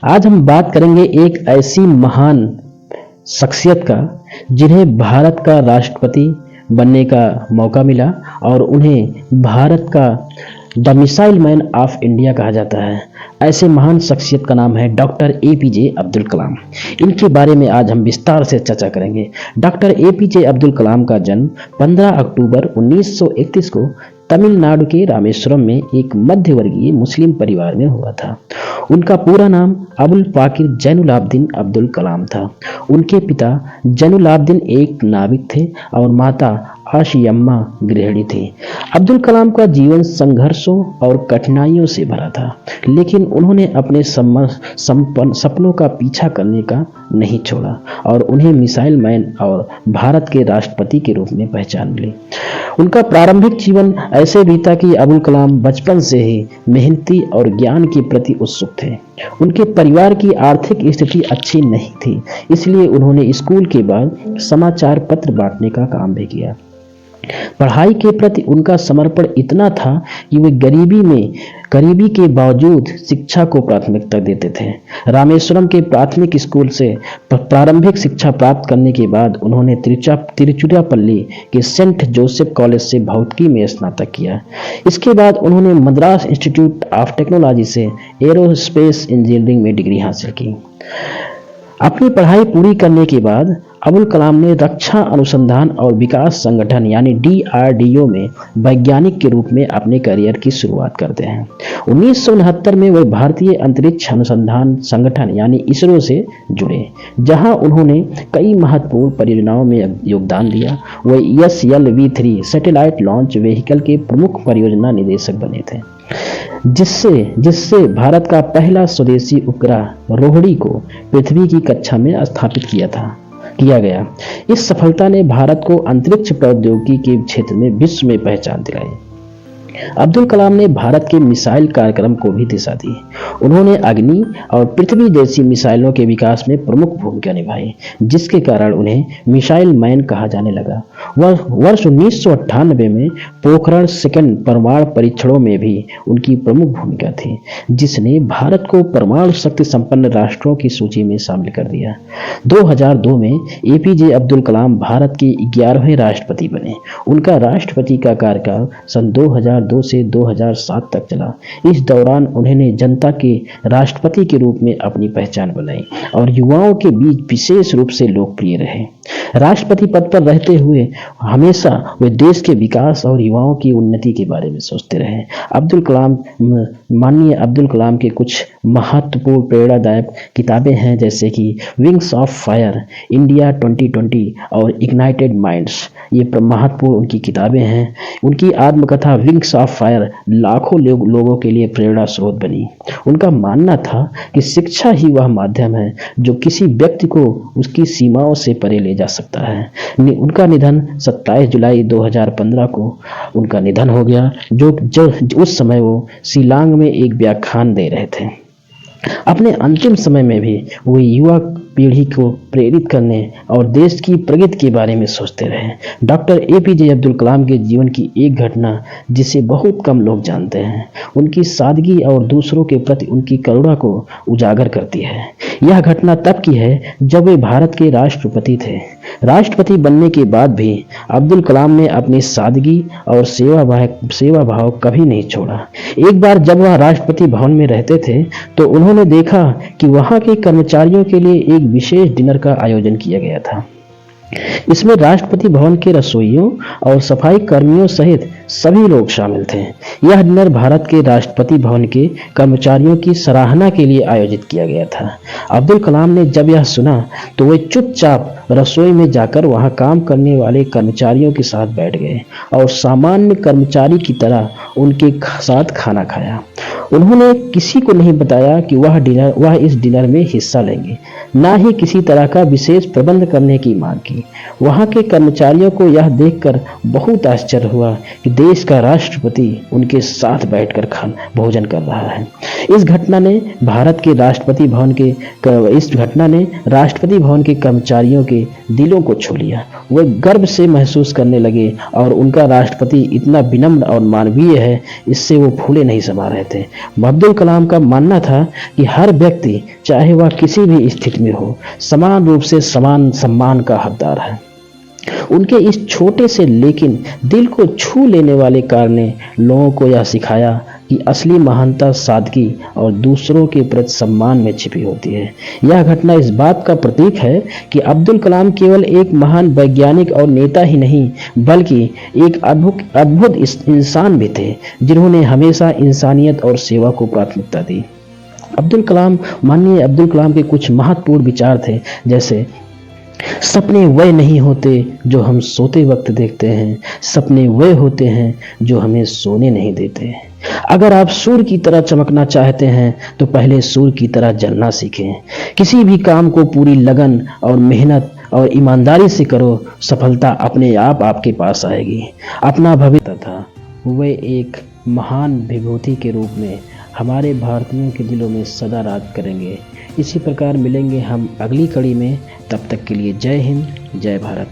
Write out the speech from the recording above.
आज हम बात करेंगे एक ऐसी महान शख्सियत का जिन्हें भारत का राष्ट्रपति बनने का मौका मिला और उन्हें भारत का the missile man of India कहा जाता है। ऐसे महान शख्सियत का नाम है डॉक्टर एपीजे अब्दुल कलाम। इनके बारे में आज हम विस्तार से चर्चा करेंगे। डॉक्टर एपीजे अब्दुल कलाम का जन्म 15 अक्टूबर 1931 को तमिलनाडु के रामेश्वरम में एक मध्यवर्गीय मुस्लिम परिवार में हुआ था। उनका पूरा नाम अबुल पाकिर जैनुलाब्दीन अब्दुल कलाम था। उनके पिता जैनुलाब्दीन एक नाविक थे और माता आशियम्मा गृहिणी थी। अब्दुल कलाम का जीवन संघर्षों और कठिनाइयों से भरा था, लेकिन उन्होंने अपने सपनों का पीछा करने का नहीं छोड़ा और उन्हें मिसाइल मैन और भारत के राष्ट्रपति के रूप में पहचान मिली। उनका प्रारंभिक जीवन ऐसे बीता कि अब्दुल कलाम बचपन से ही मेहनती और ज्ञान के प्रति उत्सुक थे। उनके परिवार की आर्थिक स्थिति अच्छी नहीं थी, इसलिए उन्होंने स्कूल के बाद समाचार पत्र बांटने का काम भी किया। पढ़ाई के प्रति उनका समर्पण इतना था कि वे गरीबी के बावजूद शिक्षा को प्राथमिकता देते थे। रामेश्वरम के प्राथमिक स्कूल से प्रारंभिक शिक्षा प्राप्त करने के बाद उन्होंने तिरुचिरापल्ली के सेंट जोसेफ कॉलेज से भौतिकी में स्नातक किया। इसके बाद उन्होंने मद्रास इंस्टीट्यूट ऑफ टेक्नोलॉजी से एरोस्पेस इंजीनियरिंग में डिग्री हासिल की। अपनी पढ़ाई पूरी करने के बाद अब्दुल कलाम ने रक्षा अनुसंधान और विकास संगठन यानी DRDO में वैज्ञानिक के रूप में अपने करियर की शुरुआत करते हैं। 1969 में वे भारतीय अंतरिक्ष अनुसंधान संगठन यानी इसरो से जुड़े, जहां उन्होंने कई महत्वपूर्ण परियोजनाओं में योगदान दिया। वे SLV-3 सैटेलाइट लॉन्च व्हीकल के प्रमुख परियोजना निदेशक बने थे, जिससे भारत का पहला स्वदेशी उपग्रह रोहिणी को पृथ्वी की कक्षा में स्थापित किया गया। इस सफलता ने भारत को अंतरिक्ष प्रौद्योगिकी के क्षेत्र में विश्व में पहचान दिलाई। अब्दुल कलाम ने भारत के मिसाइल कार्यक्रम को भी दिशा दी। उन्होंने अग्नि और पृथ्वी जैसी मिसाइलों के विकास में प्रमुख भूमिका निभाई, जिसके कारण उन्हें मिसाइल मैन कहा जाने लगा। वर्ष 1998 में पोखरण सेकंड परमाणु परीक्षणों में भी उनकी प्रमुख भूमिका थी, जिसने भारत को परमाणु शक्ति संपन्न राष्ट्रों की सूची में शामिल कर दिया। 2002 में एपीजे अब्दुल कलाम भारत के 11वें राष्ट्रपति बने। उनका राष्ट्रपति का कार्यकाल सन 2002 से 2007 तक चला। इस दौरान उन्होंने जनता के राष्ट्रपति के रूप में अपनी पहचान बनाई और युवाओं के बीच विशेष रूप से लोकप्रिय रहे। राष्ट्रपति पद पर रहते हुए हमेशा वे देश के विकास और युवाओं की उन्नति के बारे में सोचते रहे। माननीय अब्दुल कलाम के कुछ महत्वपूर्ण प्रेरणादायक किताबें हैं, जैसे कि विंग्स ऑफ फायर, इंडिया 2020 और इग्नाइटेड माइंड्स। ये महत्वपूर्ण उनकी किताबें हैं। उनकी आत्मकथा विंग्स ऑफ फायर लाखों लोगों के लिए प्रेरणा स्रोत बनी। उनका मानना था कि शिक्षा ही वह माध्यम है जो किसी व्यक्ति को उसकी सीमाओं से परे ले जा सकता है। उनका निधन 27 जुलाई 2015 को उनका निधन हो गया, जो उस समय वो शिलांग में एक व्याख्यान दे रहे थे। अपने अंतिम समय में भी वो युवा पीढ़ी को प्रेरित करने और देश की प्रगति के बारे में सोचते रहे। डॉक्टर एपीजे अब्दुल कलाम के जीवन की एक घटना जिसे बहुत कम लोग जानते हैं, उनकी सादगी और दूसरों के प्रति उनकी करुणा को उजागर करती है। यह घटना तब की है जब वे भारत के राष्ट्रपति थे। राष्ट्रपति बनने के बाद भी अब्दुल कलाम ने अपनी सादगी और सेवा भाव कभी नहीं छोड़ा। एक बार जब वह राष्ट्रपति भवन में रहते थे तो उन्होंने देखा कि वहां के कर्मचारियों के लिए एक विशेष डिनर का आयोजन किया गया था। इसमें राष्ट्रपति भवन के रसोइयों और सफाई कर्मियों सहित सभी लोग शामिल थे। यह डिनर भारत के राष्ट्रपति भवन के कर्मचारियों की सराहना के लिए आयोजित किया गया था। अब्दुल कलाम ने जब यह सुना तो वे चुपचाप रसोई में जाकर वहां काम करने वाले कर्मचारियों के साथ बैठ गए और सामान्य कर्मचारी की तरह उनके साथ खाना खाया। उन्होंने किसी को नहीं बताया कि वह इस डिनर में हिस्सा लेंगे, ना ही किसी तरह का विशेष प्रबंध करने की मांग की। वहां के कर्मचारियों को यह देखकर बहुत आश्चर्य हुआ कि देश का राष्ट्रपति उनके साथ बैठकर भोजन कर रहा है। इस घटना ने राष्ट्रपति भवन के कर्मचारियों के दिलों को छू लिया। वे गर्व से महसूस करने लगे और उनका राष्ट्रपति इतना विनम्र और मानवीय है, इससे वो फूले नहीं समा रहे थे। अब्दुल कलाम का मानना था कि हर व्यक्ति चाहे वह किसी भी स्थिति में हो समान रूप से समान सम्मान का हकदार है। उनके इस छोटे से लेकिन दिल को छू लेने वाले कार्य ने लोगों को यह सिखाया कि असली महानता सादगी और दूसरों के प्रति सम्मान में छिपी होती है। यह घटना इस बात का प्रतीक है कि अब्दुल कलाम केवल एक महान वैज्ञानिक और नेता ही नहीं बल्कि एक अद्भुत इंसान भी थे जिन्होंने हमेशा इंसानियत और सेवा को प्राथमिकता दी। माननीय अब्दुल कलाम के कुछ महत्वपूर्ण विचार थे, जैसे सपने वे नहीं होते जो हम सोते वक्त देखते हैं, सपने वे होते हैं जो हमें सोने नहीं देते। अगर आप सूर्य की तरह चमकना चाहते हैं तो पहले सूर्य की तरह जलना सीखें। किसी भी काम को पूरी लगन और मेहनत और ईमानदारी से करो, सफलता अपने आप आपके पास आएगी। अपना भविष्य था वे एक महान विभूति के रूप में हमारे भारतीयों के दिलों में सदा राज करेंगे। इसी प्रकार मिलेंगे हम अगली कड़ी में, तब तक के लिए जय हिंद, जय भारत।